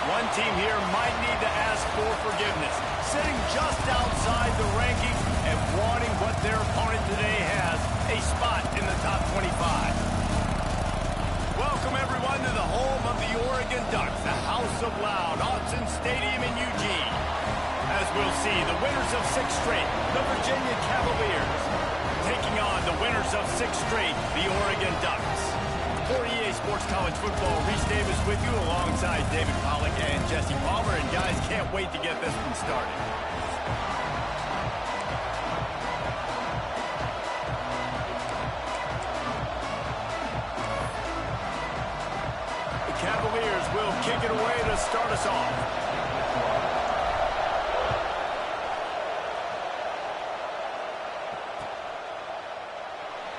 One team here might need to ask for forgiveness, sitting just outside the rankings and wanting what their opponent today has, a spot in the top 25. Welcome, everyone, to the home of the Oregon Ducks, the House of Loud, Autzen Stadium in Eugene. As we'll see, the winners of 6 straight, the Virginia Cavaliers, taking on the winners of 6 straight, the Oregon Ducks. For EA Sports College Football, Reese Davis with you alongside David Pollack and Jesse Palmer. And guys, can't wait to get this one started. The Cavaliers will kick it away to start us off.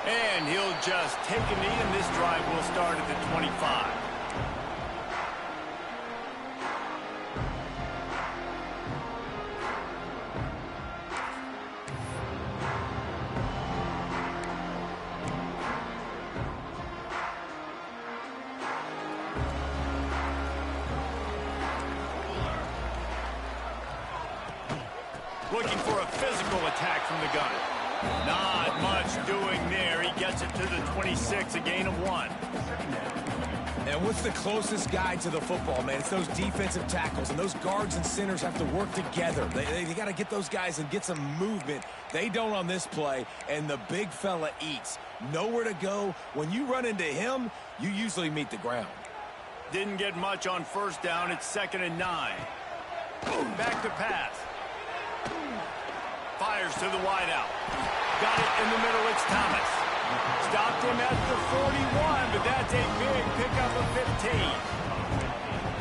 And he'll just take a knee, and this drive will start at the 25. Looking for a physical attack from the gun. Not much doing there. He gets it to the 26, a gain of 1. And what's the closest guy to the football, man? It's those defensive tackles, and those guards and centers have to work together. They got to get those guys and get some movement. They don't on this play, and the big fella eats. Nowhere to go. When you run into him, you usually meet the ground. Didn't get much on first down. It's 2nd and 9. Back to pass. Fires to the wideout. Got it in the middle. It's Thomas. Stopped him at the 41, but that's a big pickup of 15.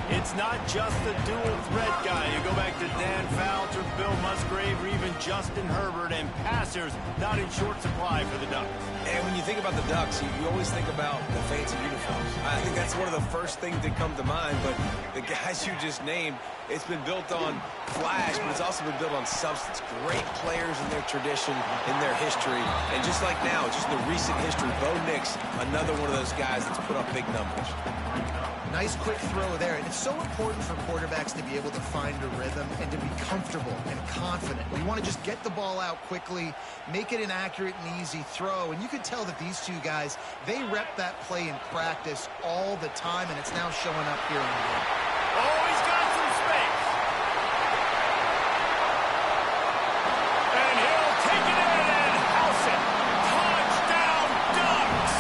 It's not just the dual threat guy. You go back to Dan Fouts or Bill Musgrave or even Justin Herbert, and passers not in short supply for the Ducks. And when you think about the Ducks, you always think about the fancy uniforms. I think that's one of the first things that come to mind, but the guys you just named, it's been built on flash, but it's also been built on substance. Great players in their tradition, in their history, and just like now, just the recent history, Bo Nix, another one of those guys that's put up big numbers. Nice quick throw there, and it's so important for quarterbacks to be able to find a rhythm and to be comfortable and confident. We want to just get the ball out quickly, make it an accurate and easy throw, and you can tell that these two guys, they rep that play in practice all the time, and it's now showing up here in the game. Oh, he's got some space. And he'll take it in and house it. Touchdown, Ducks!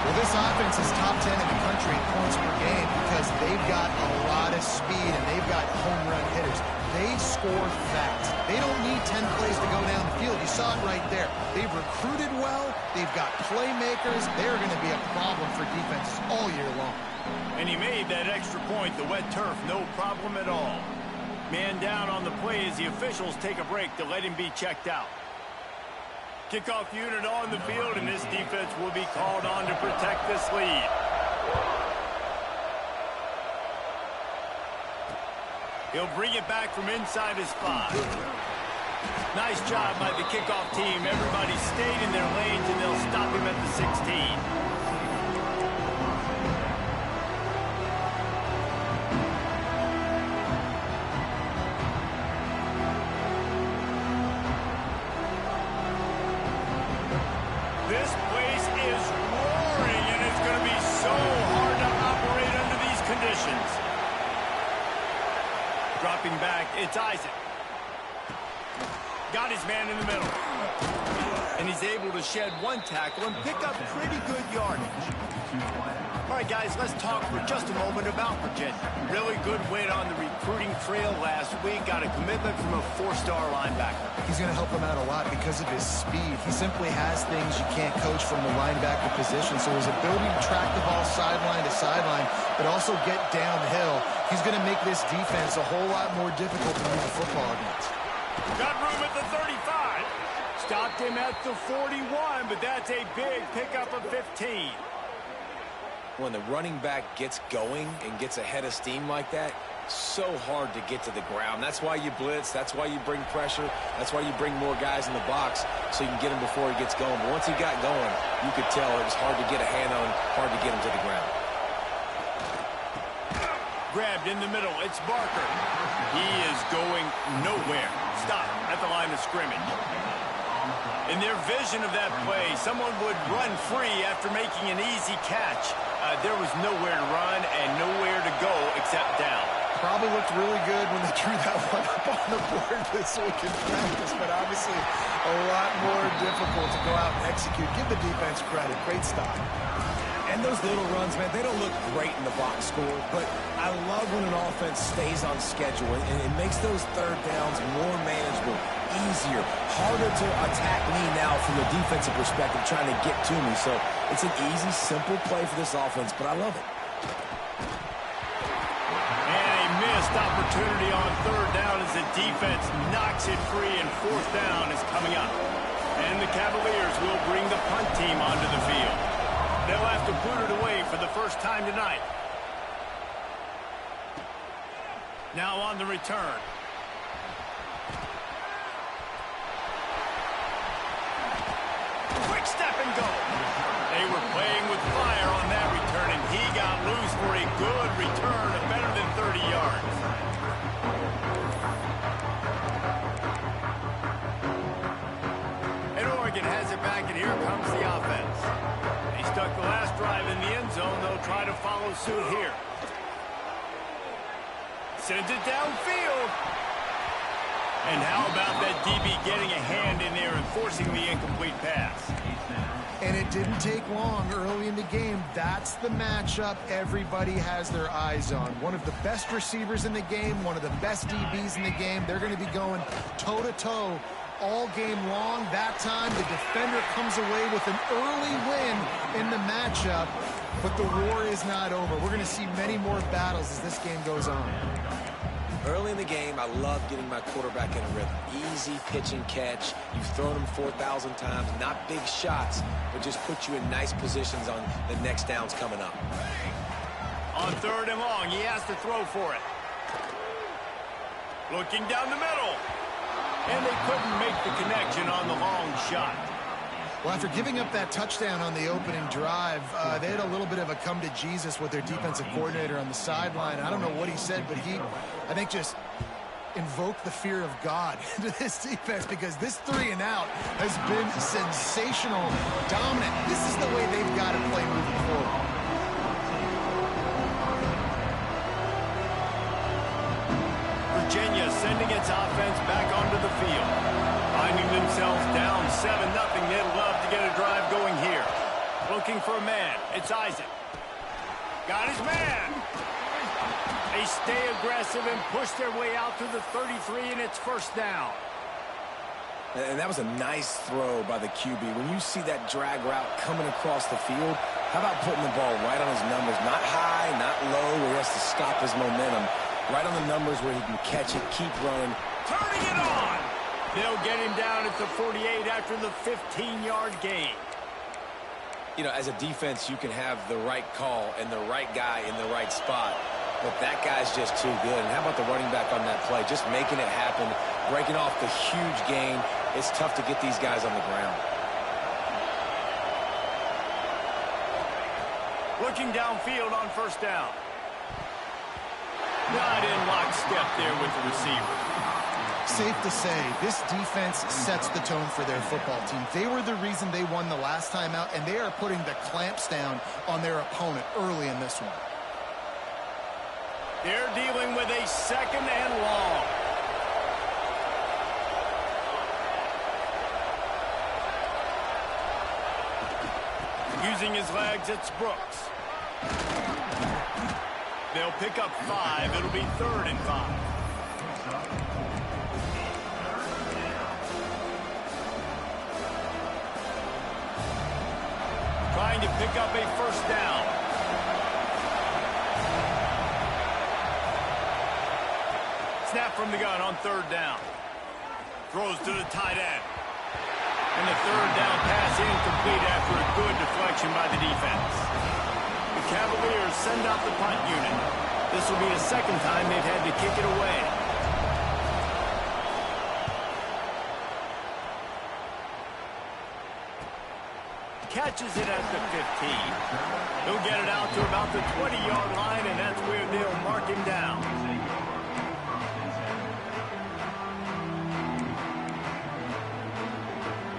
Well, this offense is top 10 in the country in points per game because they've got a lot of speed and they've got home run hitters. They score fast. They don't need 10 plays to go down the field. You saw it right there. They've recruited well. They've got playmakers. They're going to be a problem for defenses all year long. And he made that extra point, the wet turf, no problem at all. Man down on the play as the officials take a break to let him be checked out. Kickoff unit on the field, and this defense will be called on to protect this lead. He'll bring it back from inside his 5. Nice job by the kickoff team. Everybody stayed in their lanes, and they'll stop him at the 16. This place is roaring, and it's going to be so hard to operate under these conditions. Dropping back, it's Isaac. Got his man in the middle. And he's able to shed one tackle and pick up pretty good yardage. All right, guys, let's talk for just a moment about Virginia. Really good win on the recruiting trail last week. Got a commitment from a 4-star linebacker. He's going to help him out a lot because of his speed. He simply has things you can't coach from the linebacker position. So his ability to track the ball sideline to sideline, but also get downhill, he's going to make this defense a whole lot more difficult to move the football against. Got room at the 35. Stopped him at the 41, but that's a big pickup of 15. When the running back gets going and gets ahead of steam like that, so hard to get to the ground. That's why you blitz. That's why you bring pressure. That's why you bring more guys in the box so you can get him before he gets going. But once he got going, you could tell it was hard to get a hand on him, hard to get him to the ground. Grabbed in the middle. It's Barker. He is going nowhere. Stop at the line of scrimmage. In their vision of that play, someone would run free after making an easy catch. There was nowhere to run and nowhere to go except down. Probably looked really good when they drew that one up on the board this week in practice, but obviously a lot more difficult to go out and execute. Give the defense credit. Great stop. And those little runs, man, they don't look great in the box score, but I love when an offense stays on schedule, and it makes those third downs more manageable, easier, harder to attack me now from the defensive perspective trying to get to me. So it's an easy, simple play for this offense, but I love it. And a missed opportunity on third down as the defense knocks it free, and fourth down is coming up. And the Cavaliers will bring the punt team onto the field. They'll have to boot it away for the first time tonight. Now on the return. Quick step and go. They were playing with fire on that return, and he got loose for a good return of better than 30 yards. And Oregon has it back, and here comes the offense. They stuck the last drive in the end zone. They'll try to follow suit here. Sends it downfield. And how about that DB getting a hand in there and forcing the incomplete pass? And it didn't take long early in the game. That's the matchup everybody has their eyes on. One of the best receivers in the game, one of the best DBs in the game. They're going to be going toe-to-toe all game long. That time, the defender comes away with an early win in the matchup, but the war is not over. We're going to see many more battles as this game goes on. Early in the game, I love getting my quarterback in a rhythm. Easy pitch and catch. You've thrown them 4,000 times. Not big shots, but just put you in nice positions on the next downs coming up. On third and long, he has to throw for it. Looking down the middle. And they couldn't make the connection on the long shot. Well, after giving up that touchdown on the opening drive, they had a little bit of a come to Jesus with their defensive coordinator on the sideline. I don't know what he said, but he, I think, just invoked the fear of God into this defense, because this 3-and-out has been sensational, dominant. This is the way they've got to play moving forward. Virginia sending its offense back onto the field. Finding themselves down 7-0. They'd love to get a drive going here. Looking for a man. It's Isaac. Got his man. They stay aggressive and push their way out to the 33, and it's first down. And that was a nice throw by the QB. When you see that drag route coming across the field, how about putting the ball right on his numbers? Not high, not low, where he has to stop his momentum. Right on the numbers where he can catch it, keep running. Turning it on. They'll get him down at the 48 after the 15-yard gain. You know, as a defense, you can have the right call and the right guy in the right spot. But that guy's just too good. And how about the running back on that play? Just making it happen, breaking off the huge gain. It's tough to get these guys on the ground. Looking downfield on first down. Not in lockstep there with the receiver. Safe to say, this defense sets the tone for their football team. They were the reason they won the last time out, and they are putting the clamps down on their opponent early in this one. They're dealing with a second and long. Using his legs, it's Brooks. They'll pick up 5. It'll be 3rd and 5. Trying to pick up a 1st down. Snap from the gun on 3rd down. Throws to the tight end. And the 3rd down pass incomplete after a good deflection by the defense. The Cavaliers send out the punt unit. This will be the 2nd time they've had to kick it away. Catches it at the 15. He'll get it out to about the 20-yard line, and that's where they'll mark him down.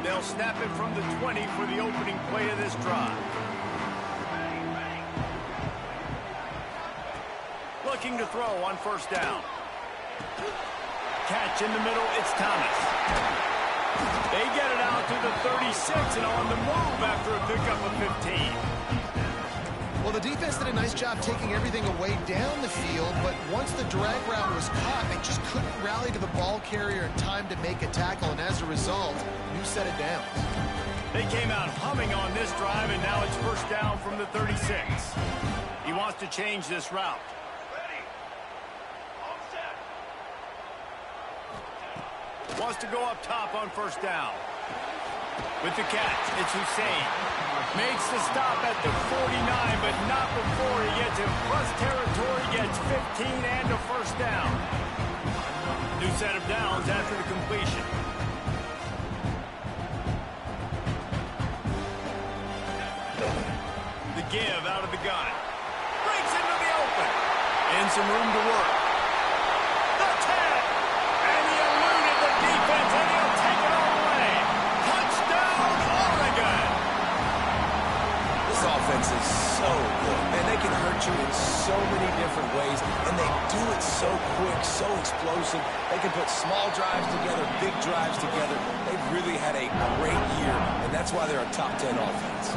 They'll snap it from the 20 for the opening play of this drive. Looking to throw on 1st down. Catch in the middle, it's Thomas. They get it out to the 36 and on the move after a pickup of 15. Well, the defense did a nice job taking everything away down the field, but once the drag route was caught, they just couldn't rally to the ball carrier in time to make a tackle, and as a result, new set of downs. They came out humming on this drive, and now it's 1st down from the 36. He wants to change this route. Wants to go up top on 1st down. With the catch, it's Hussein. Makes the stop at the 49, but not before he gets in plus territory, gets 15 and a 1st down. New set of downs after the completion. The give out of the gun. Breaks into the open. And some room to work. The 10. And he eluded the defense, and he'll take it all away. Touchdown, Oregon. This offense is so good, and they can hurt you in so many different ways, and they do it so quick, so explosive. They can put small drives together, big drives together. They've really had a great year, and that's why they're a top 10 offense.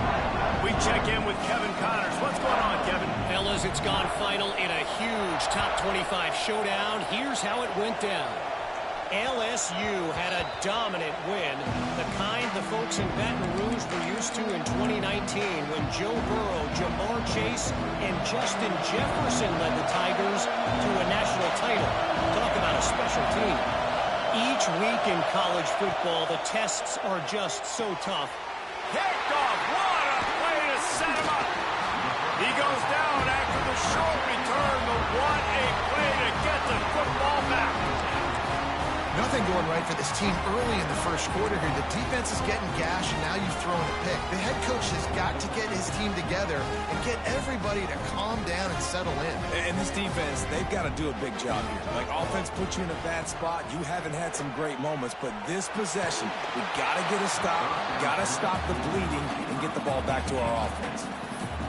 We check in with Kevin Connors. What's going on, Kevin? Fellas, it's gone final in a huge top 25 showdown. Here's how it went down. LSU had a dominant win, the kind the folks in Baton Rouge were used to in 2019 when Joe Burrow, Jamar Chase, and Justin Jefferson led the Tigers to a national title. Talk about a special team. Each week in college football, the tests are just so tough. Picked off. What a play to set him up. He goes down after the short return, but what a play to get the football back. Nothing going right for this team early in the 1st quarter here. The defense is getting gashed, and now you've thrown a pick. The head coach has got to get his team together and get everybody to calm down and settle in. And this defense, they've got to do a big job here. Like, offense puts you in a bad spot. You haven't had some great moments, but this possession, we got to get a stop. Got to stop the bleeding and get the ball back to our offense.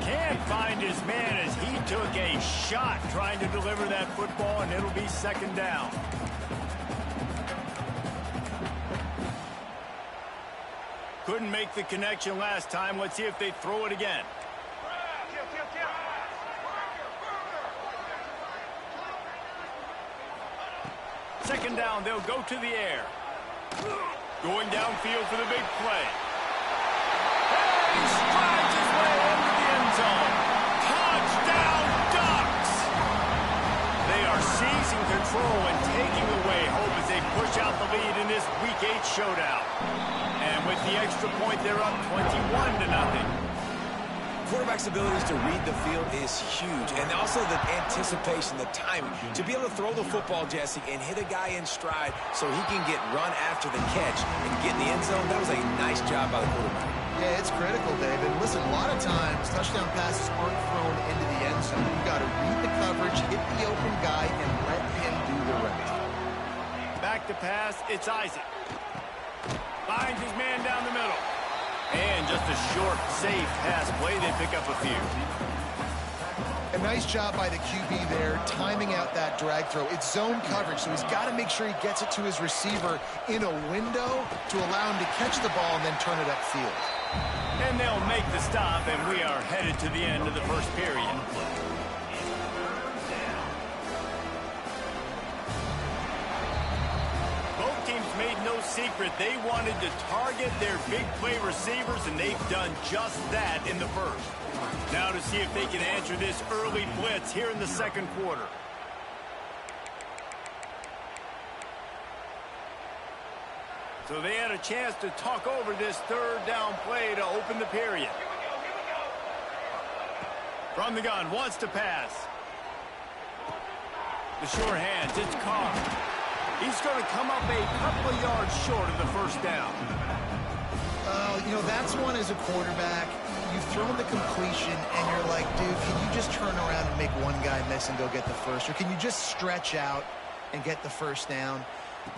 Can't find his man as he took a shot trying to deliver that football, and it'll be 2nd down. Couldn't make the connection last time. Let's see if they throw it again. Second down, they'll go to the air. Going downfield for the big play. He strides his way into the end zone. Touchdown, Ducks! They are seizing control and taking away hope as they push out the lead in this Week 8 showdown. And with the extra point, they're up 21-0. Quarterback's abilities to read the field is huge, and also the anticipation, the timing. To be able to throw the football, Jesse, and hit a guy in stride so he can get run after the catch and get in the end zone, that was a nice job by the quarterback. Yeah, it's critical, David. Listen, a lot of times, touchdown passes aren't thrown into the end zone. You've got to read the coverage, hit the open guy, and let him do the rest. Back to pass, it's Isaac. Finds his man down the middle. And just a short, safe pass play. They pick up a few. A nice job by the QB there, timing out that drag throw. It's zone coverage, so he's got to make sure he gets it to his receiver in a window to allow him to catch the ball and then turn it upfield. And they'll make the stop, and we are headed to the end of the first period. Both teams made no secret they wanted to target their big play receivers, and they've done just that in the first. Now to see if they can answer this early blitz here in the second quarter. So they had a chance to talk over this third down play to open the period. From the gun, wants to pass. The short hands, it's Carr. He's going to come up a couple of yards short of the first down. You know, that's one as a quarterback. You've thrown the completion, and you're like, dude, can you just turn around and make one guy miss and go get the first? Or can you just stretch out and get the first down?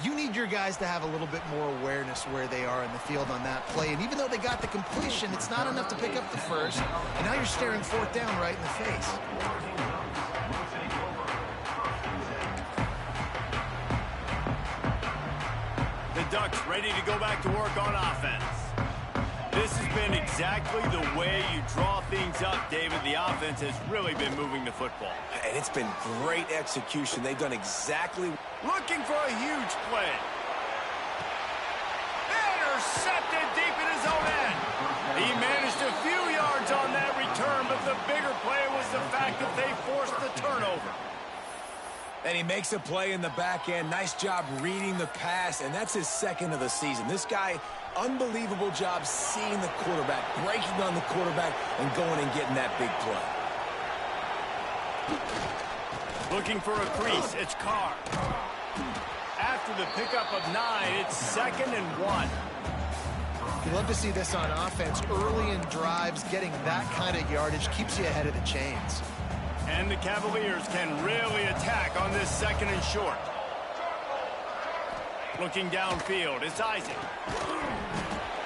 You need your guys to have a little bit more awareness where they are in the field on that play. And even though they got the completion, it's not enough to pick up the first. And now you're staring fourth down right in the face. The Ducks ready to go back to work on offense. This has been exactly the way you draw things up, David. The offense has really been moving the football. And it's been great execution. They've done exactly... Looking for a huge play. Intercepted deep in his own end. He managed a few yards on that return, but the bigger play was the fact that they forced the turnover. And he makes a play in the back end. Nice job reading the pass, and that's his second of the season. This guy, unbelievable job seeing the quarterback, breaking on the quarterback, and going and getting that big play. Looking for a crease, it's Carr. After the pickup of 9, it's 2nd and 1. You love to see this on offense. Early in drives, getting that kind of yardage keeps you ahead of the chains. And the Cavaliers can really attack on this 2nd and short. Looking downfield, it's Isaac.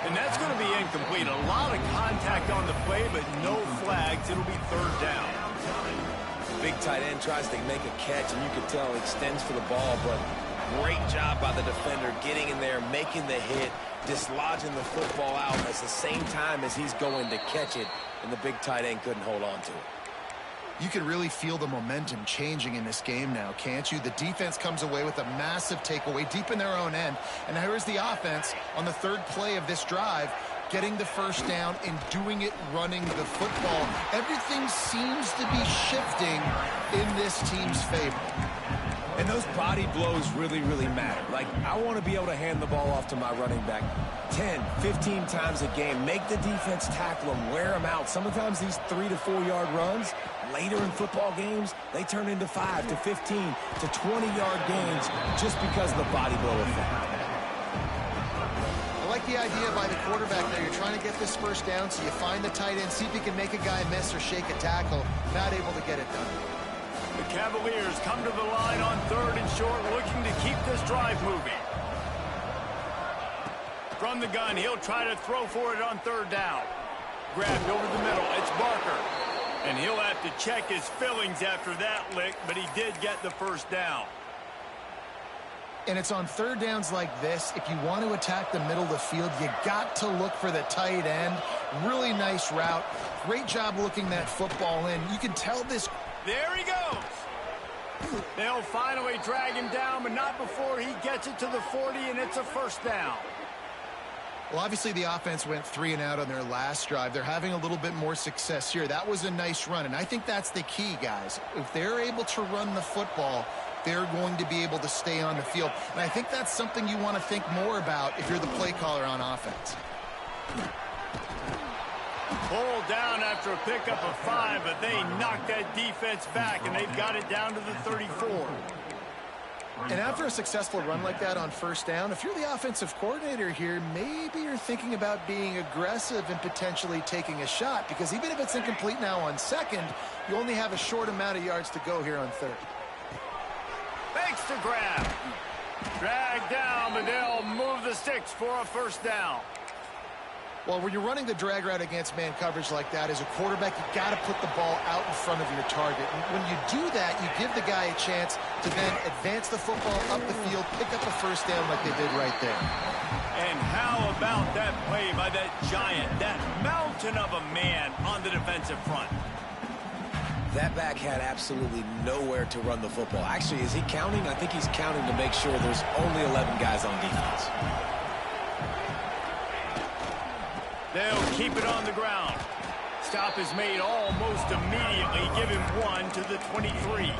And that's going to be incomplete. A lot of contact on the play, but no flags. It'll be 3rd down. Big tight end tries to make a catch, and you can tell he extends for the ball, but great job by the defender getting in there, making the hit, dislodging the football out at the same time as he's going to catch it, and the big tight end couldn't hold on to it. You can really feel the momentum changing in this game now, can't you? The defense comes away with a massive takeaway deep in their own end. And here's the offense on the 3rd play of this drive, getting the first down and doing it running the football. Everything seems to be shifting in this team's favor. And those body blows really, really matter. Like, I want to be able to hand the ball off to my running back 10, 15 times a game. Make the defense tackle them, wear them out. Sometimes these 3 to 4 yard runs, later in football games, they turn into 5 to 15 to 20-yard gains just because of the body blow effect. I like the idea by the quarterback there. You're trying to get this first down, so you find the tight end, see if he can make a guy miss or shake a tackle. Not able to get it done. The Cavaliers come to the line on 3rd and short, looking to keep this drive moving. From the gun, he'll try to throw for it on 3rd down. Grabbed over the middle, it's Barker. And he'll have to check his fillings after that lick, but he did get the first down. And it's on 3rd downs like this. If you want to attack the middle of the field, you got to look for the tight end. Really nice route. Great job looking that football in. You can tell this... There he goes. They'll finally drag him down, but not before he gets it to the 40, and it's a first down. Well, obviously the offense went 3 and out on their last drive. They're having a little bit more success here. That was a nice run, and I think that's the key, guys. If they're able to run the football, they're going to be able to stay on the field. And I think that's something you want to think more about if you're the play caller on offense. Pulled down after a pickup of 5, but they knocked that defense back, and they've got it down to the 34. And after a successful run like that on first down, if you're the offensive coordinator here, maybe you're thinking about being aggressive and potentially taking a shot, because even if it's incomplete now on 2nd, you only have a short amount of yards to go here on 3rd. Thanks to grab. Drag down, but they'll move the sticks for a first down. Well, when you're running the drag route against man coverage like that, as a quarterback, you got to put the ball out in front of your target. And when you do that, you give the guy a chance to then advance the football up the field, pick up a first down like they did right there. And how about that play by that giant, that mountain of a man on the defensive front? That back had absolutely nowhere to run the football. Actually, is he counting? I think he's counting to make sure there's only 11 guys on defense. They'll keep it on the ground. Stop is made almost immediately. Give him 1 to the 23.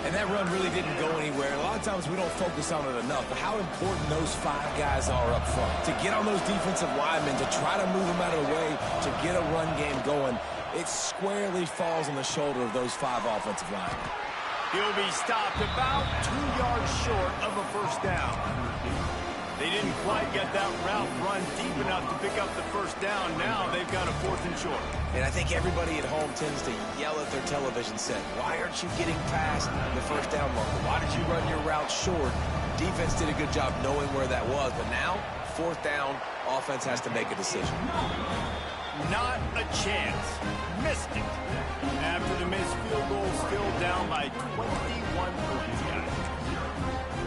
And that run really didn't go anywhere. A lot of times we don't focus on it enough, but how important those 5 guys are up front. To get on those defensive linemen, to try to move them out of the way, to get a run game going, it squarely falls on the shoulder of those 5 offensive linemen. He'll be stopped about 2 yards short of a first down. They didn't quite get that route run deep enough to pick up the first down. Now they've got a 4th and short. And I think everybody at home tends to yell at their television set, why aren't you getting past the first down marker? Why did you run your route short? Defense did a good job knowing where that was, but now, 4th down, offense has to make a decision. Not a chance. Missed it. After the missed field goal, still down by 21 points, guys.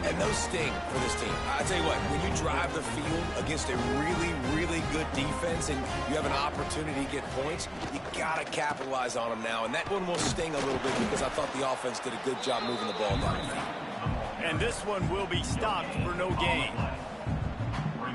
And those sting for this team. I tell you what, when you drive the field against a really, really good defense and you have an opportunity to get points, you got to capitalize on them now. And that one will sting a little bit because I thought the offense did a good job moving the ball down the field. And this one will be stopped for no gain.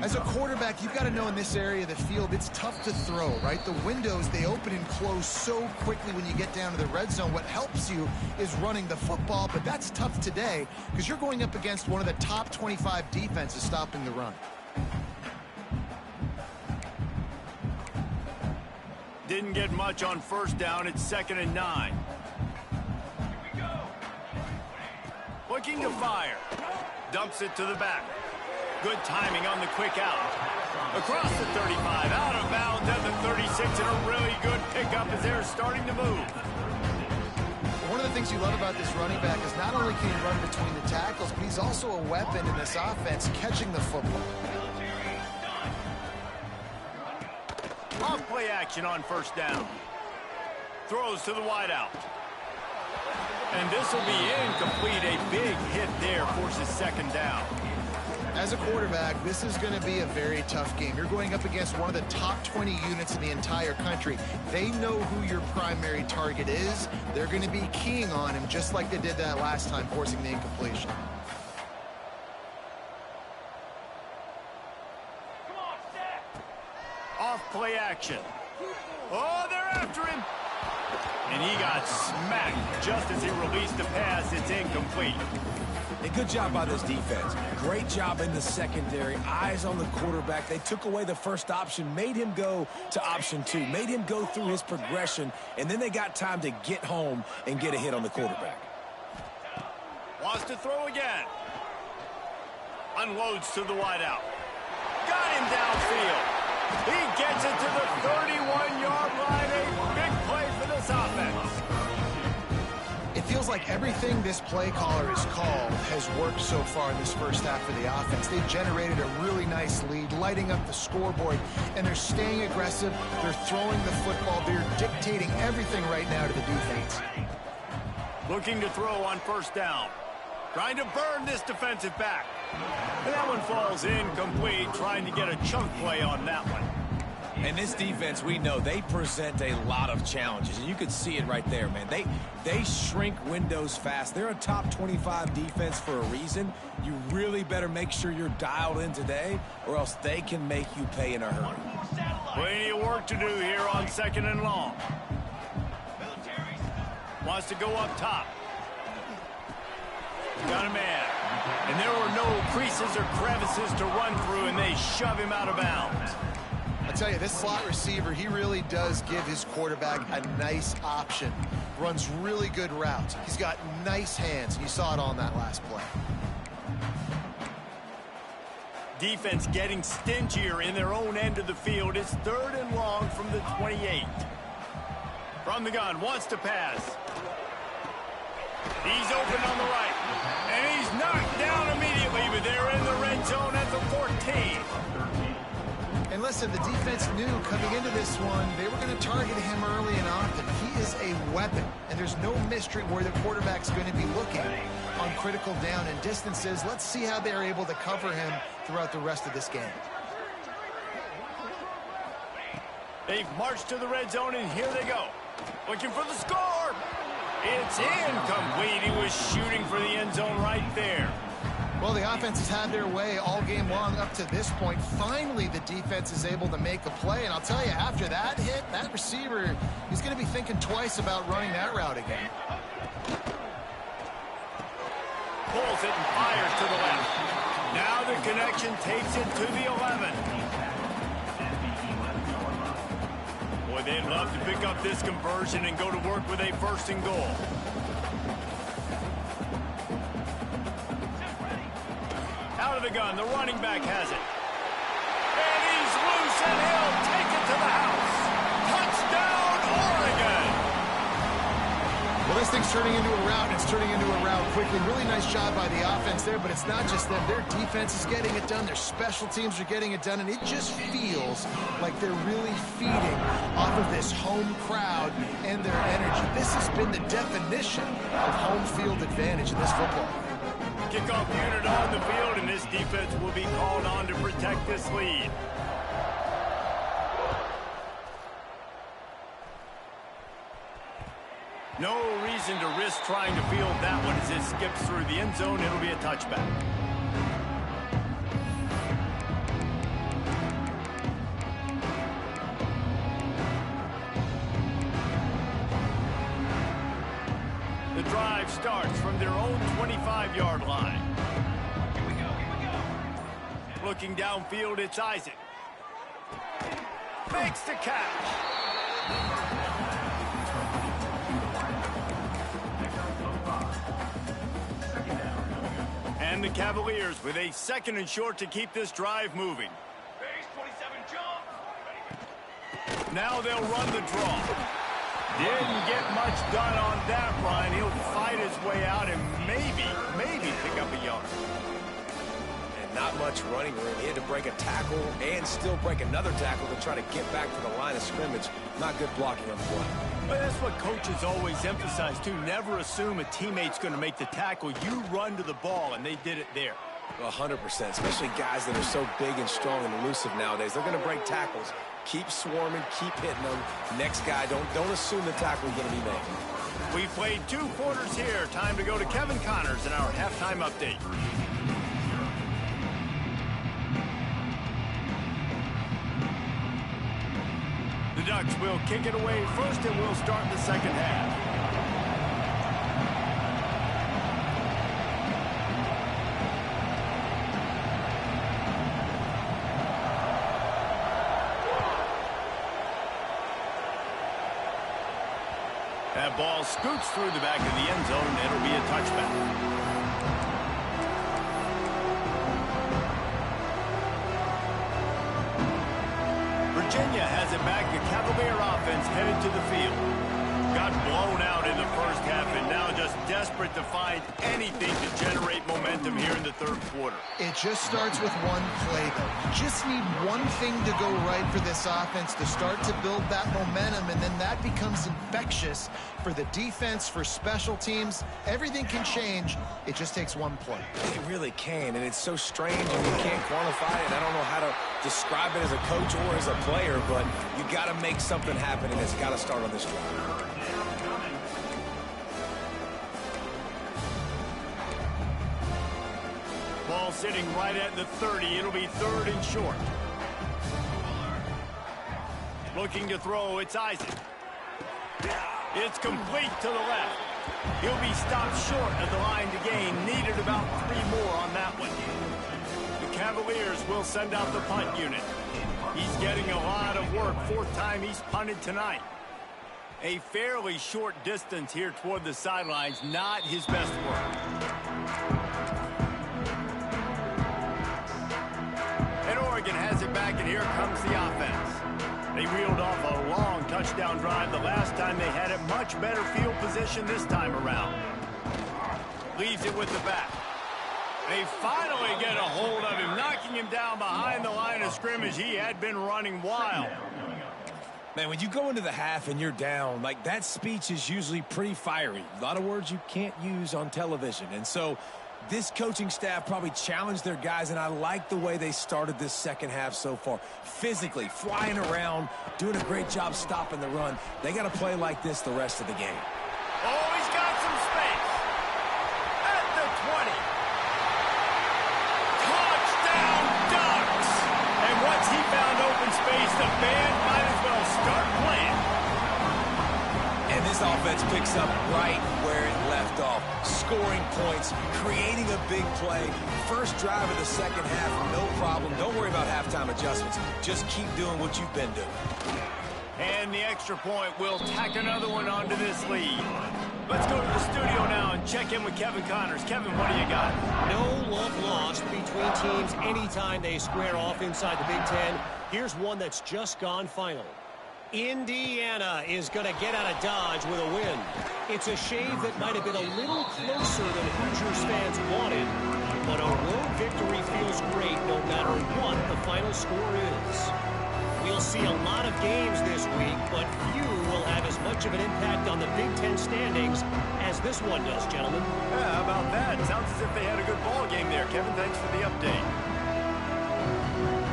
As a quarterback, you've got to know in this area of the field, it's tough to throw, right? The windows, they open and close so quickly when you get down to the red zone. What helps you is running the football, but that's tough today because you're going up against one of the top 25 defenses stopping the run. Didn't get much on first down. It's 2nd and 9. Looking to fire. Dumps it to the back. Good timing on the quick out. Across the 35, out of bounds at the 36, and a really good pickup as they're starting to move. One of the things you love about this running back is not only can he run between the tackles, but he's also a weapon in this offense, catching the football. Off play action on first down. Throws to the wideout. And this will be incomplete. A big hit there forces 2nd down. As a quarterback, this is going to be a very tough game. You're going up against one of the top 20 units in the entire country. They know who your primary target is. They're going to be keying on him just like they did that last time, forcing the incompletion. Off play action. Oh, they're after him. And he got smacked just as he released the pass. It's incomplete. A good job by this defense. Great job in the secondary. Eyes on the quarterback. They took away the first option, made him go to option 2, made him go through his progression, and then they got time to get home and get a hit on the quarterback. Wants to throw again. Unloads to the wideout. Got him downfield. He gets it to the 31-yard line. A big play for this offense. It feels like everything this play caller has called has worked so far in this first half of the offense. They've generated a really nice lead, lighting up the scoreboard, and they're staying aggressive. They're throwing the football. They're dictating everything right now to the defense. Looking to throw on first down. Trying to burn this defensive back. And that one falls incomplete, trying to get a chunk play on that one. And this defense, we know, they present a lot of challenges. And you could see it right there, man. They shrink windows fast. They're a top 25 defense for a reason. You really better make sure you're dialed in today, or else they can make you pay in a hurry. Plenty of work to do here on 2nd and long. Wants to go up top. Got a man. And there were no creases or crevices to run through, and they shove him out of bounds. I tell you, this slot receiver, he really does give his quarterback a nice option. Runs really good routes. He's got nice hands. You saw it on that last play. Defense getting stingier in their own end of the field. It's 3rd and long from the 28. From the gun, wants to pass. He's open on the right. And he's knocked down immediately, but they're in the red zone at the 14. And listen, the defense knew coming into this one, they were going to target him early and often. He is a weapon, and there's no mystery where the quarterback's going to be looking on critical down and distances. Let's see how they're able to cover him throughout the rest of this game. They've marched to the red zone, and here they go. Looking for the score. It's incomplete. He was shooting for the end zone right there. Well, the offense has had their way all game long up to this point. Finally, the defense is able to make a play. And I'll tell you, after that hit, that receiver, he's going to be thinking twice about running that route again. Pulls it and fires to the left. Now the connection takes it to the 11. Boy, they'd love to pick up this conversion and go to work with a 1st and goal. Out of the gun, the running back has it. And he's loose, and he'll take it to the house. Touchdown, Oregon! Well, this thing's turning into a route, and it's turning into a route quickly. Really nice job by the offense there, but it's not just them. Their defense is getting it done. Their special teams are getting it done, and it just feels like they're really feeding off of this home crowd and their energy. This has been the definition of home field advantage in this football. Kickoff unit on the field, and this defense will be called on to protect this lead. No reason to risk trying to field that one as it skips through the end zone. It'll be a touchback. The drive starts from their own 25-yard line. Here we go. Looking downfield, it's Isaac. Makes the catch. And the Cavaliers with a 2nd and short to keep this drive moving. Base 27 jump. Now they'll run the draw. Didn't get much done on that run. He'll fight his way out and maybe pick up a yard. And not much running room. He had to break a tackle and still break another tackle to try to get back to the line of scrimmage. Not good blocking on the play. But that's what coaches always emphasize, too. Never assume a teammate's going to make the tackle. You run to the ball, and they did it there. 100%, especially guys that are so big and strong and elusive nowadays. They're going to break tackles. Keep swarming, keep hitting them. Next guy, don't assume the tackle is going to be made. We played 2 quarters here. Time to go to Kevin Connors in our halftime update. The Ducks will kick it away first, and we'll start the second half. That ball scoots through the back of the end zone. It'll be a touchback. Virginia has it back. The Cavalier offense headed to the field. Got blown out in the first half and now just desperate to find anything to generate momentum here in the 3rd quarter. It just starts with one play, though. You just need one thing to go right for this offense to start to build that momentum, and then that becomes infectious for the defense, for special teams. Everything can change. It just takes one play. It really can, and it's so strange, and you can't quantify it. I don't know how to describe it as a coach or as a player, but you got to make something happen, and it's got to start on this drive. Ball sitting right at the 30. It'll be 3rd and short. Looking to throw, it's Isaac. It's complete to the left. He'll be stopped short at the line to gain. Needed about 3 more on that one. The Cavaliers will send out the punt unit. He's getting a lot of work. 4th time he's punted tonight. A fairly short distance here toward the sidelines. Not his best work. And Oregon has it back, and here comes the offense. They reeled off a long touchdown drive the last time they had it. Much better field position this time around. Leaves it with the back. They finally get a hold of him, knocking him down behind the line of scrimmage. He had been running wild. Man, when you go into the half and you're down, like that speech is usually pretty fiery. A lot of words you can't use on television. And so this coaching staff probably challenged their guys, and I like the way they started this second half so far. Physically, flying around, doing a great job stopping the run. They got to play like this the rest of the game. Oh, he's got some space. At the 20. Touchdown, Ducks! And once he found open space, the band might as well start playing. And this offense picks up right where it left off. Scoring points, creating a big play. First drive of the second half, no problem. Don't worry about halftime adjustments. Just keep doing what you've been doing. And the extra point will tack another one onto this lead. Let's go to the studio now and check in with Kevin Connors. Kevin, what do you got? No love lost between teams anytime they square off inside the Big Ten. Here's one that's just gone final. Indiana is going to get out of Dodge with a win. It's a shave that might have been a little closer than Hoosiers fans wanted, but a road victory feels great no matter what the final score is. We'll see a lot of games this week, but few will have as much of an impact on the Big Ten standings as this one does, gentlemen. Yeah, how about that? Sounds as if they had a good ball game there. Kevin, thanks for the update.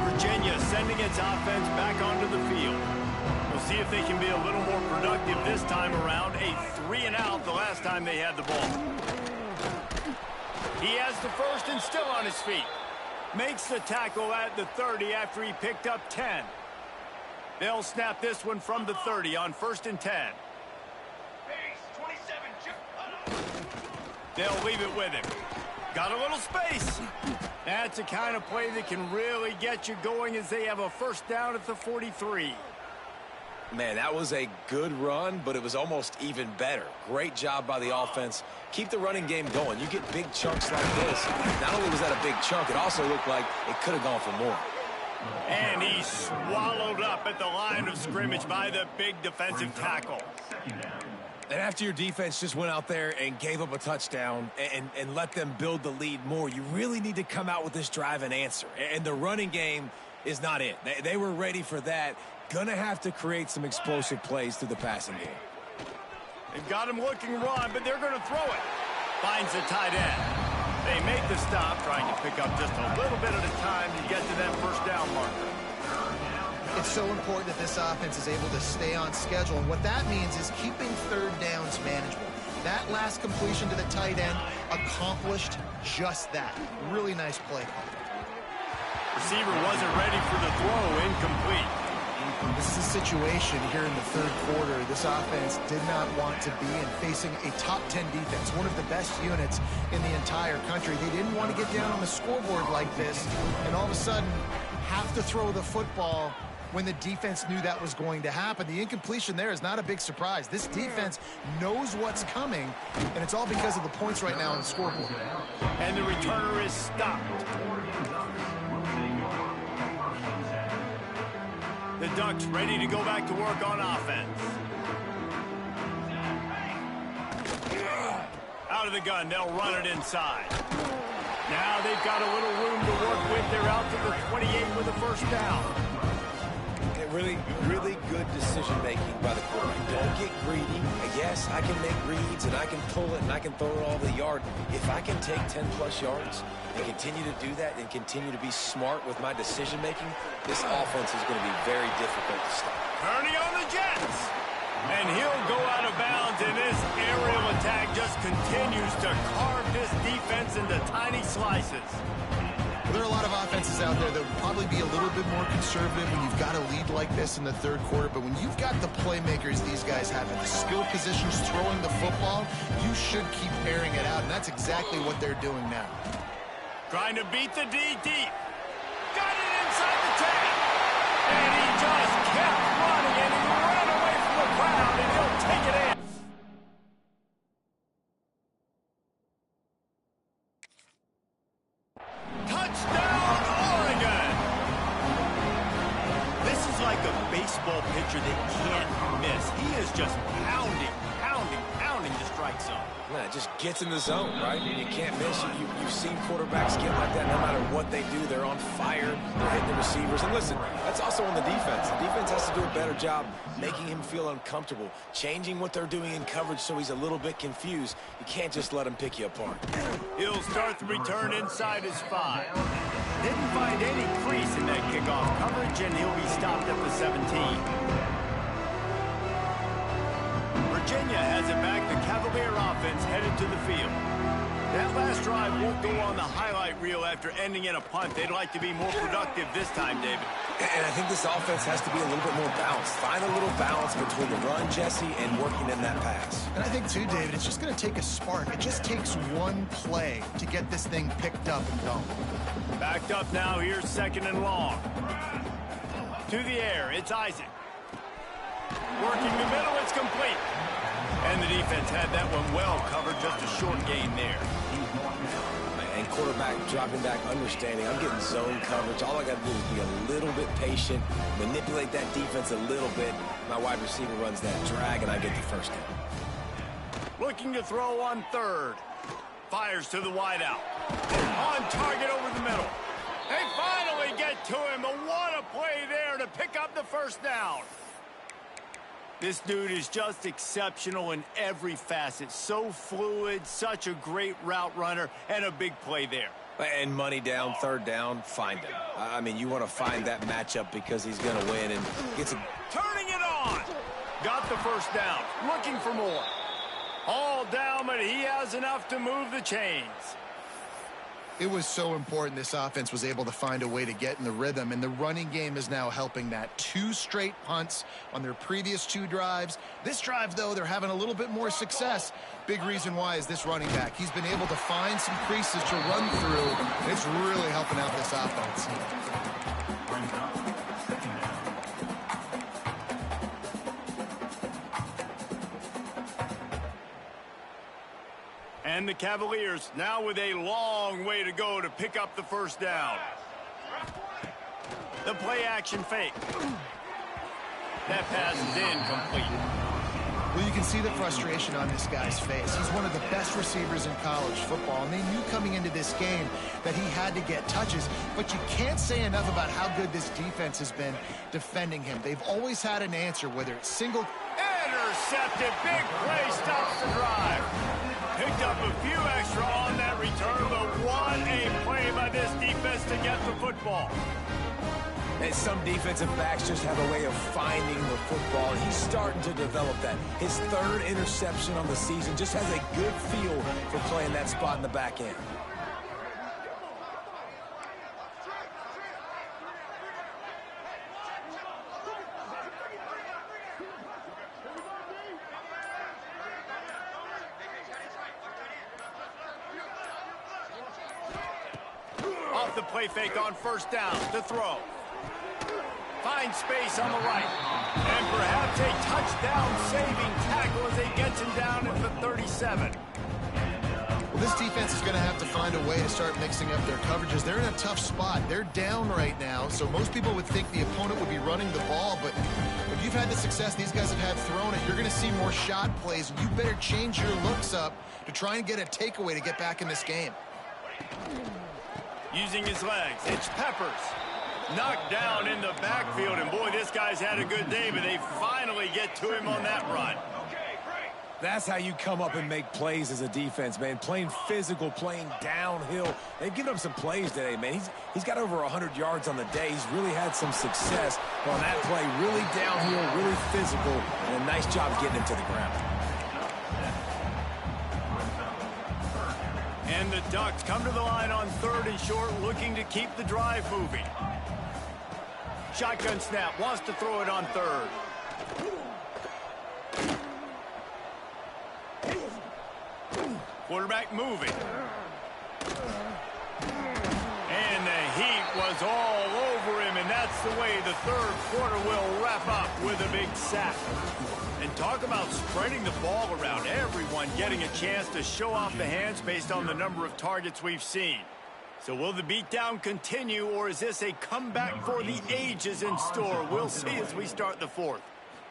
Virginia sending its offense back onto the field. We'll see if they can be a little more productive this time around. A 3-and-out the last time they had the ball. He has the first and still on his feet. Makes the tackle at the 30 after he picked up 10. They'll snap this one from the 30 on 1st and 10. They'll leave it with him. Got a little space. That's the kind of play that can really get you going as they have a first down at the 43. Man, that was a good run, but it was almost even better. Great job by the offense. Keep the running game going. You get big chunks like this. Not only was that a big chunk, it also looked like it could have gone for more. And he's swallowed up at the line of scrimmage by the big defensive tackle. And after your defense just went out there and gave up a touchdown and let them build the lead more, you really need to come out with this drive and answer. And the running game is not it. They were ready for that. Gonna have to create some explosive plays through the passing game. They've got him looking run, but they're going to throw it. Finds the tight end. They make the stop, trying to pick up just a little bit at a time to get to that first down marker. It's so important that this offense is able to stay on schedule, and what that means is keeping third downs manageable. That last completion to the tight end accomplished just that. Really nice play call. Receiver wasn't ready for the throw, incomplete. This is a situation here in the third quarter this offense did not want to be in, facing a top 10 defense, one of the best units in the entire country. They didn't want to get down on the scoreboard like this and all of a sudden have to throw the football when the defense knew that was going to happen. The incompletion there is not a big surprise. This defense knows what's coming, and it's all because of the points right now on the scoreboard. And the returner is stopped. The Ducks ready to go back to work on offense. Out of the gun, they'll run it inside. Now they've got a little room to work with. They're out to the 28 with a first down. Really good decision-making by the quarterback. Don't get greedy. Yes, I can make reads, and I can pull it, and I can throw it all the yard. If I can take 10-plus yards and continue to do that and continue to be smart with my decision-making, this offense is going to be very difficult to stop. Turning on the Jets. And he'll go out of bounds, and this aerial attack just continues to carve this defense into tiny slices. There are a lot of offenses out there that would probably be a little bit more conservative when you've got a lead like this in the third quarter, but when you've got the playmakers these guys have at the skill positions throwing the football, you should keep airing it out, and that's exactly what they're doing now. Trying to beat the D deep. Got it inside the 10. And he just kept running, and he ran away from the crowd, and he'll take it in. Touchdown, Oregon! This is like a baseball pitcher that can't miss. He is just pounding to strike zone. Yeah, it just gets in the zone, right? You can't miss. You've seen quarterbacks get like that no matter what they do. They're on fire. They're hitting the receivers. And listen, that's also on the defense. The defense has to do a better job making him feel uncomfortable, changing what they're doing in coverage so he's a little bit confused. You can't just let him pick you apart. He'll start the return inside his 5. Didn't find any crease in that kickoff coverage, and he'll be stopped at the 17. Virginia has it back. The Cavalier offense headed to the field. That last drive won't go on the highlight reel after ending in a punt. They'd like to be more productive this time, David. And I think this offense has to be a little bit more balanced. Find a little balance between the run, Jesse, and working in that pass. And I think, too, David, it's just going to take a spark. It just takes one play to get this thing picked up and going. Backed up now. Here's 2nd and long. To the air. It's Isaac. Working the middle. It's complete. And the defense had that one well covered. Just a short gain there. And quarterback dropping back, understanding I'm getting zone coverage. All I got to do is be a little bit patient, manipulate that defense a little bit. My wide receiver runs that drag, and I get the first down. Looking to throw on 3rd. Fires to the wideout. On target over the middle. They finally get to him. But what a play there to pick up the first down. This dude is just exceptional in every facet. So fluid, such a great route runner, and a big play there. And money down, 3rd down, find him. I mean, you want to find that matchup because he's going to win and gets a... Turning it on. Got the first down. Looking for more. All down, but he has enough to move the chains. It was so important this offense was able to find a way to get in the rhythm, and the running game is now helping that. 2 straight punts on their previous 2 drives. This drive, though, they're having a little bit more success. Big reason why is this running back. He's been able to find some creases to run through. It's really helping out this offense. And the Cavaliers now with a long way to go to pick up the first down. The play action fake. That pass is incomplete. Well, you can see the frustration on this guy's face. He's one of the best receivers in college football, and they knew coming into this game that he had to get touches, but you can't say enough about how good this defense has been defending him. They've always had an answer, whether it's single... Intercepted. Big play stops the drive. Picked up a few extra on that return, but what a play by this defense to get the football. And some defensive backs just have a way of finding the football. He's starting to develop that. His 3rd interception on the season just has a good feel for playing that spot in the back end. Off the play fake on 1st down to throw. Finds space on the right. And perhaps a touchdown-saving tackle as he gets him down at the 37. Well, this defense is going to have to find a way to start mixing up their coverages. They're in a tough spot. They're down right now, so most people would think the opponent would be running the ball, but if you've had the success these guys have had throwing it, you're going to see more shot plays. You better change your looks up to try and get a takeaway to get back in this game. Using his legs, it's Peppers. Knocked down in the backfield, and boy, this guy's had a good day, but they finally get to him on that run. That's how you come up and make plays as a defense, man. Playing physical, playing downhill. They've given up some plays today, man. He's got over 100 yards on the day. He's really had some success on that play. Really downhill, really physical, and a nice job getting him to the ground. And the Ducks come to the line on 3rd and short, looking to keep the drive moving. Shotgun snap, wants to throw it on 3rd. Quarterback moving. And the heat was all over him, and that's the way the 3rd quarter will wrap up with a big sack. And talk about spreading the ball around, everyone getting a chance to show off the hands based on the number of targets we've seen. So will the beatdown continue, or is this a comeback for the ages in store? We'll see as we start the 4th.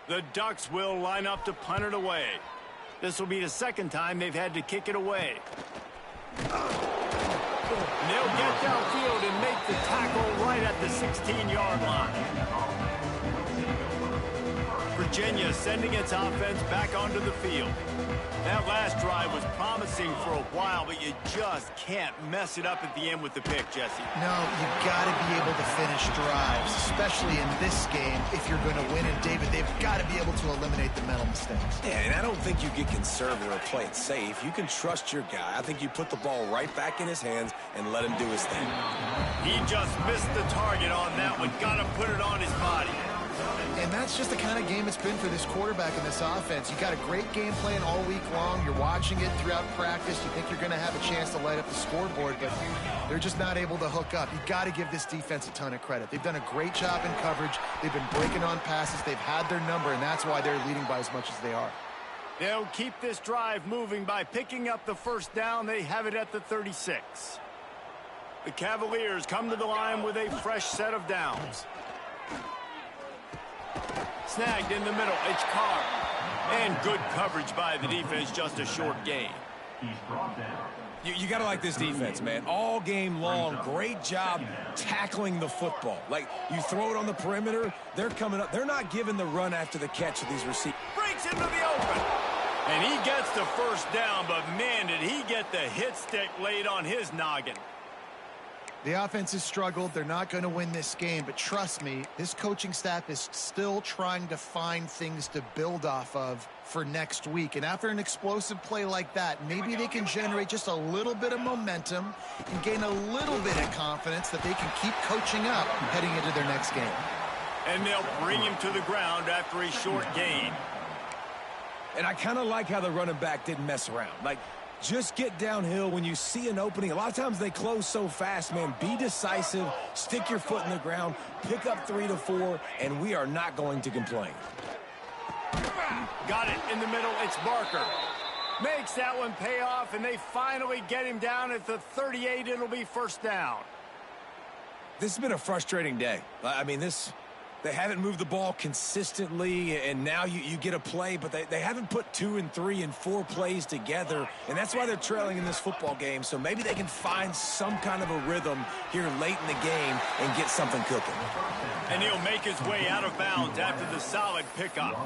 The Ducks will line up to punt it away. This will be the second time they've had to kick it away. And they'll get downfield and make the tackle right at the 16-yard line. Virginia sending its offense back onto the field. That last drive was promising for a while, but you just can't mess it up at the end with the pick, Jesse. No, you've got to be able to finish drives, especially in this game if you're going to win. And, David, they've got to be able to eliminate the mental mistakes. Yeah, and I don't think you get conservative or play it safe. You can trust your guy. I think you put the ball right back in his hands and let him do his thing. He just missed the target on that one. Got to put it on his body. And that's just the kind of game it's been for this quarterback in this offense. You got a great game plan all week long. You're watching it throughout practice. You think you're going to have a chance to light up the scoreboard, but they're just not able to hook up. You got to give this defense a ton of credit. They've done a great job in coverage. They've been breaking on passes. They've had their number, and that's why they're leading by as much as they are. They'll keep this drive moving by picking up the first down. They have it at the 36. The Cavaliers come to the line with a fresh set of downs. Snagged in the middle, it's Carr. And good coverage by the defense, just a short gain. You got to like this defense, man. All game long, great job tackling the football. Like, you throw it on the perimeter, they're coming up. They're not giving the run after the catch of these receivers. Breaks into the open. And he gets the first down, but man, did he get the hit stick laid on his noggin. The offense has struggled. They're not going to win this game, but trust me, this coaching staff is still trying to find things to build off of for next week. And after an explosive play like that, maybe they can generate just a little bit of momentum and gain a little bit of confidence that they can keep coaching up heading into their next game. And they'll bring him to the ground after a short gain. And I kind of like how the running back didn't mess around. Like, just get downhill when you see an opening. A lot of times they close so fast, man. Be decisive, stick your foot in the ground, pick up 3 to 4, and we are not going to complain. Got it in the middle. It's Barker. Makes that one pay off, and they finally get him down at the 38. It'll be first down. This has been a frustrating day. I mean, they haven't moved the ball consistently, and now you get a play, but they haven't put 2 and 3 and 4 plays together, and that's why they're trailing in this football game. So maybe they can find some kind of a rhythm here late in the game and get something cooking. And he'll make his way out of bounds after the solid pickup.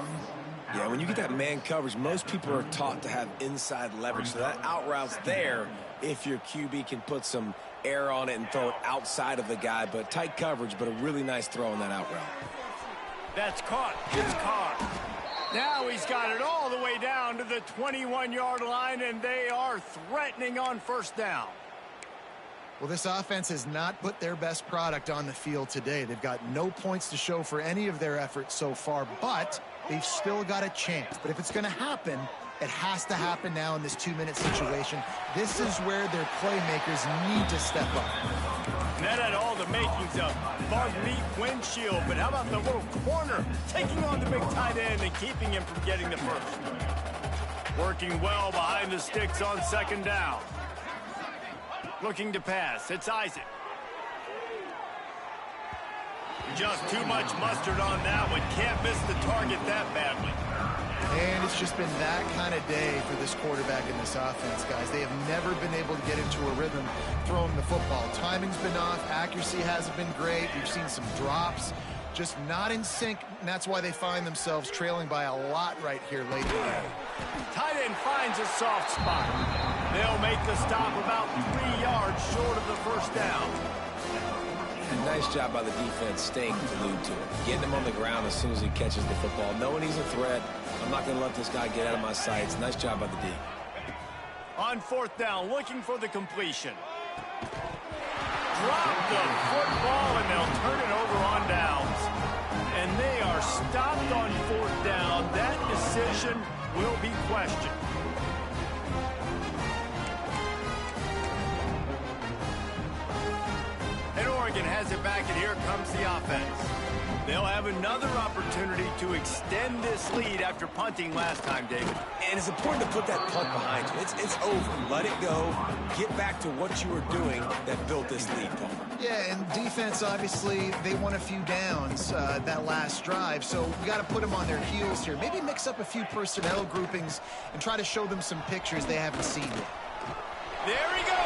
Yeah, when you get that man coverage, most people are taught to have inside leverage, so that out route's there if your QB can put some air on it and throw it outside of the guy, but tight coverage, but a really nice throw on that out route. That's caught. It's Carr. Now he's got it all the way down to the 21-yard line, and they are threatening on first down. Well, this offense has not put their best product on the field today. They've got no points to show for any of their efforts so far, but they've still got a chance. But if it's going to happen, it has to happen now in this 2-minute situation. This is where their playmakers need to step up. And that had all the makings of Bug Meat windshield, but how about the little corner taking on the big tight end and keeping him from getting the first? Working well behind the sticks on second down. Looking to pass. It's Isaac. Just too much mustard on that one. Can't miss the target that badly. And it's just been that kind of day for this quarterback in this offense, guys. They have never been able to get into a rhythm throwing the football. Timing's been off. Accuracy hasn't been great. We've seen some drops. Just not in sync, and that's why they find themselves trailing by a lot right here late in the game. Tight end finds a soft spot. They'll make the stop about 3 yards short of the first down. Nice job by the defense staying glued to him. Getting him on the ground as soon as he catches the football. Knowing he's a threat, I'm not going to let this guy get out of my sights. Nice job by the D. On fourth down, looking for the completion. Drop the football, and they'll turn it over on downs. And they are stopped on fourth down. That decision will be questioned. And Oregon has it back, and here comes the offense. They'll have another opportunity to extend this lead after punting last time, David. And it's important to put that punt behind you. It's over. Let it go. Get back to what you were doing that built this lead, Palmer. Yeah, and defense, obviously, they won a few downs that last drive, so you got to put them on their heels here. Maybe mix up a few personnel groupings and try to show them some pictures they haven't seen yet. There he goes.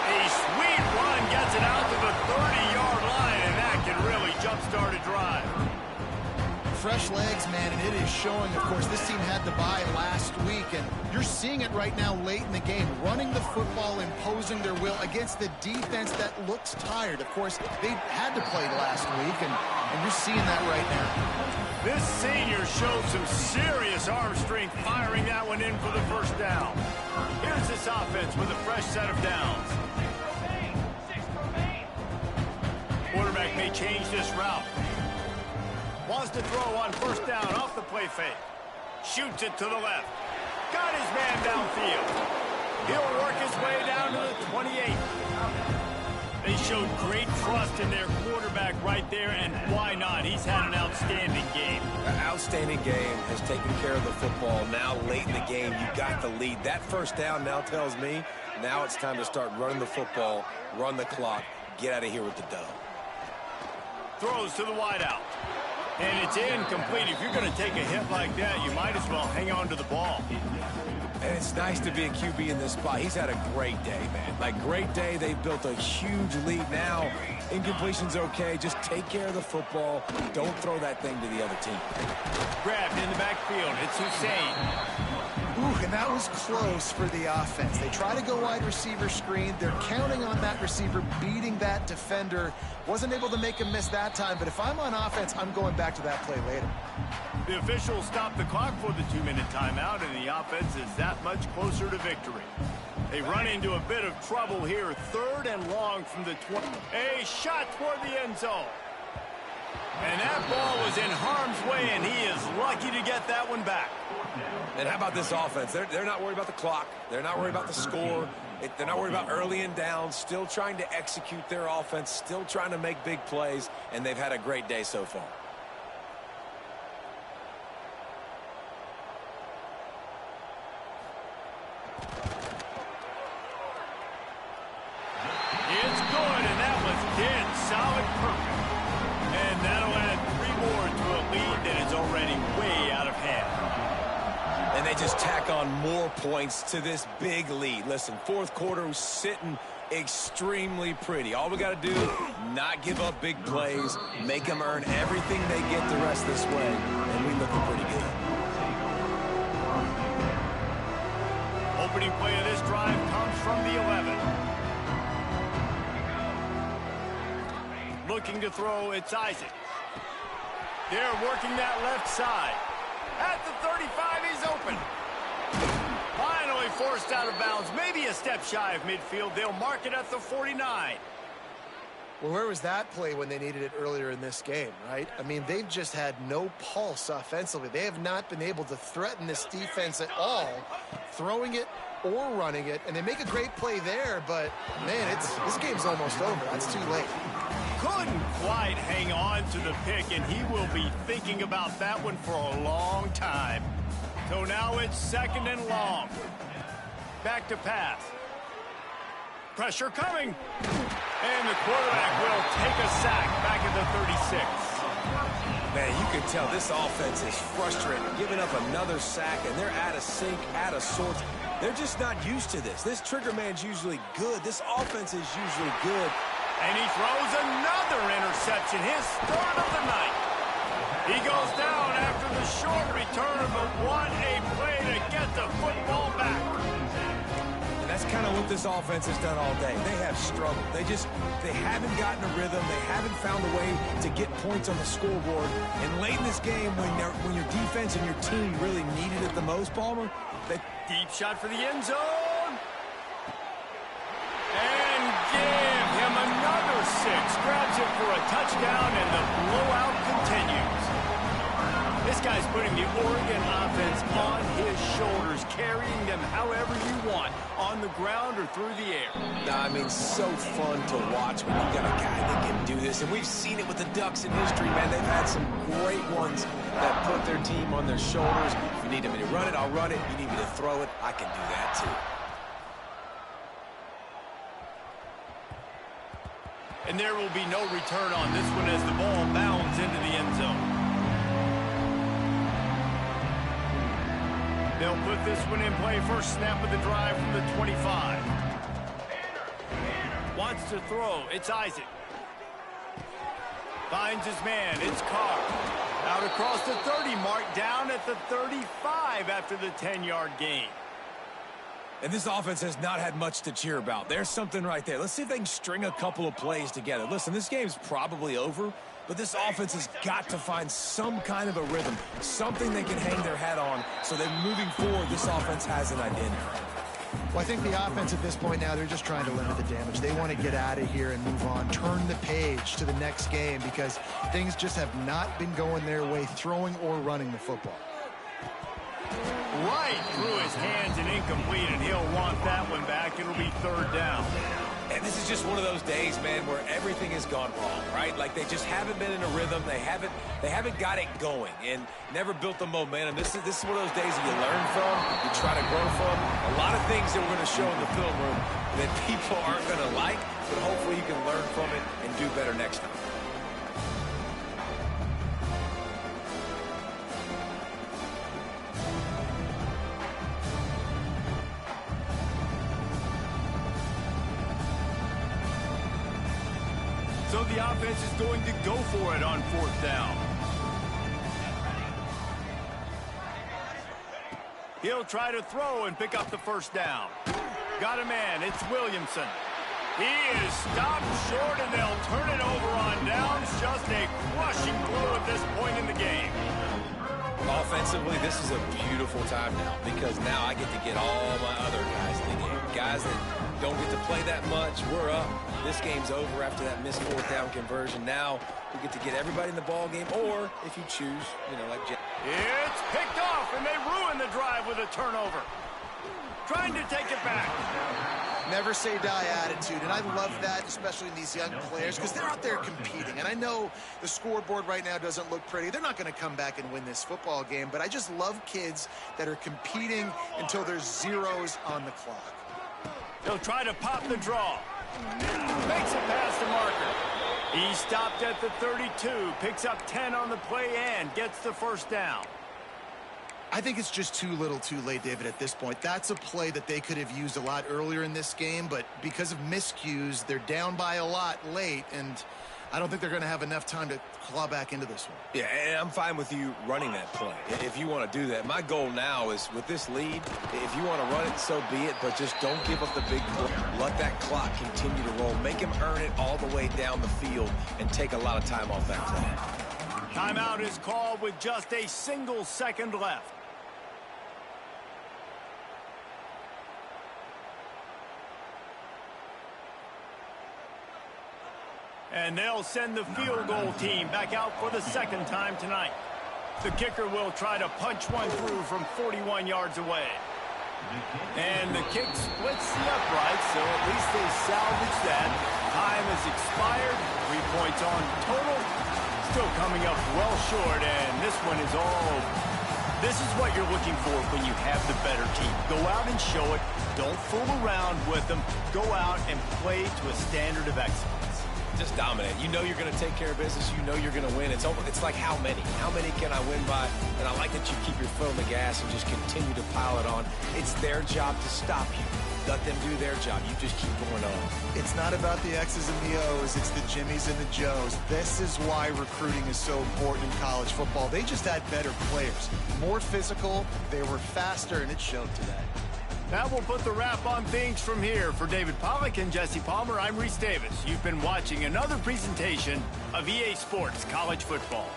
A sweet run gets it out to the 30-yard line, and that can really jumpstart a drive. Fresh legs, man, and it is showing. Of course, this team had the bye last week, and you're seeing it right now late in the game, running the football, imposing their will against the defense that looks tired. Of course, they had to play last week, and you're seeing that right now. This senior showed some serious arm strength firing that one in for the first down. Here's this offense with a fresh set of downs. Quarterback may change this route. Wants to throw on first down off the play fake. Shoots it to the left. Got his man downfield. He'll work his way down to the 28. They showed great trust in their quarterback right there, and why not? He's had an outstanding game. An outstanding game, has taken care of the football. Now late in the game, you got the lead. That first down now tells me now it's time to start running the football, run the clock, get out of here with the dub. Throws to the wideout. And it's incomplete. If you're going to take a hit like that, you might as well hang on to the ball. And it's nice to be a QB in this spot. He's had a great day, man. Like, great day. They built a huge lead. Now, incompletion's okay. Just take care of the football. Don't throw that thing to the other team. Grabbed in the backfield. It's Hussein. Ooh, and that was close for the offense. They try to go wide receiver screen. They're counting on that receiver beating that defender. Wasn't able to make him miss that time, but if I'm on offense, I'm going back to that play later. The officials stopped the clock for the 2-minute timeout, and the offense is that much closer to victory. They run into a bit of trouble here. 3rd and long from the 20. A shot toward the end zone. And that ball was in harm's way, and he is lucky to get that one back. And how about this offense? They're not worried about the clock. They're not worried about the score. They're not worried about early and down. Still trying to execute their offense. Still trying to make big plays. And they've had a great day so far. It's good, and that was dead solid perfect. And that'll add 3 more to a lead that is already way out of hand. And they just tack on more points to this big lead. Listen, 4th quarter was sitting extremely pretty. All we got to do, not give up big plays, make them earn everything they get the rest of this way, and we looking pretty good. Opening play of this drive comes from the 11. Looking to throw, it's Isaac. They're working that left side. At the 35, he's open. Finally forced out of bounds, maybe a step shy of midfield. They'll mark it at the 49. Well, where was that play when they needed it earlier in this game, right? I mean, they've just had no pulse offensively. They have not been able to threaten this defense at all, throwing it or running it. And they make a great play there, but, man, this game's almost over. That's too late. Couldn't quite hang on to the pick, and he will be thinking about that one for a long time. So now it's 2nd and long. Back to pass. Pressure coming. And the quarterback will take a sack back at the 36. Man, you can tell this offense is frustrated, giving up another sack, and they're out of sync, out of sorts. They're just not used to this. This trigger man's usually good. This offense is usually good. And he throws another interception, his 3rd of the night. He goes down after the short return, but what a play to get the football back. And that's kind of what this offense has done all day. They have struggled. They haven't gotten a rhythm. They haven't found a way to get points on the scoreboard. And late in this game, when your defense and your team really needed it the most, Palmer, deep shot for the end zone. And give him another 6. Grabs it for a touchdown, and the blowout continues. This guy's putting the Oregon offense on his shoulders, carrying them however you want. On on the ground or through the air. Nah, I mean, so fun to watch when you got a guy that can do this. And we've seen it with the Ducks in history, man. They've had some great ones that put their team on their shoulders. If you need me to run it, I'll run it. You need me to throw it, I can do that too. And there will be no return on this one as the ball bounds into the end zone. They'll put this one in play. First snap of the drive from the 25. Wants to throw. It's Isaac. Finds his man. It's Carr. Out across the 30 mark, down at the 35 after the 10-yard gain. And this offense has not had much to cheer about. There's something right there. Let's see if they can string a couple of plays together. Listen, this game's probably over, but this offense has got to find some kind of a rhythm, something they can hang their hat on so that moving forward, this offense has an identity. Well, I think the offense at this point now, they're just trying to limit the damage. They want to get out of here and move on, turn the page to the next game because things just have not been going their way, throwing or running the football. Right through his hands and incomplete, and he'll want that one back. It'll be third down. And this is just one of those days, man, where everything has gone wrong, right? Like they just haven't been in a rhythm. They haven't got it going and never built the momentum. This is one of those days that you learn from, you try to grow from. A lot of things that we're going to show in the film room that people aren't going to like, but hopefully you can learn from it and do better next time. So the offense is going to go for it on fourth down. He'll try to throw and pick up the first down. Got a man. It's Williamson. He is stopped short, and they'll turn it over on downs. Just a crushing blow at this point in the game. Offensively, this is a beautiful time now because now I get to get all my other guys in the game. Guys that don't get to play that much. We're up. This game's over after that missed fourth down conversion. Now we get to get everybody in the ball game, or if you choose, like Jay. It's picked off, and they ruin the drive with a turnover. Trying to take it back. Never say die attitude, and I love that, especially in these young players, because they're out there competing. And I know the scoreboard right now doesn't look pretty. They're not going to come back and win this football game, but I just love kids that are competing until there's zeros on the clock. He'll try to pop the draw. Makes it past the marker. He stopped at the 32, picks up 10 on the play and gets the first down. I think it's just too little too late, David, at this point. That's a play that they could have used a lot earlier in this game, but because of miscues, they're down by a lot late, and I don't think they're going to have enough time to claw back into this one. Yeah, and I'm fine with you running that play if you want to do that. My goal now is with this lead, if you want to run it, so be it, but just don't give up the big play. Let that clock continue to roll. Make him earn it all the way down the field and take a lot of time off that clock. Timeout is called with just a single second left. And they'll send the field goal team back out for the second time tonight. The kicker will try to punch one through from 41 yards away. And the kick splits the upright, so at least they salvage that. Time has expired. 3 points on total. Still coming up well short, and this one is all... This is what you're looking for when you have the better team. Go out and show it. Don't fool around with them. Go out and play to a standard of excellence. Just dominate. You know you're going to take care of business. You know you're going to win. It's like how many? How many can I win by? And I like that you keep your foot on the gas and just continue to pile it on. It's their job to stop you. Let them do their job. You just keep going on. It's not about the X's and the O's. It's the Jimmies and the Joes. This is why recruiting is so important in college football. They just had better players. More physical. They were faster, and it showed today. That will put the wrap on things from here. For David Pollack and Jesse Palmer, I'm Reese Davis. You've been watching another presentation of EA Sports College Football.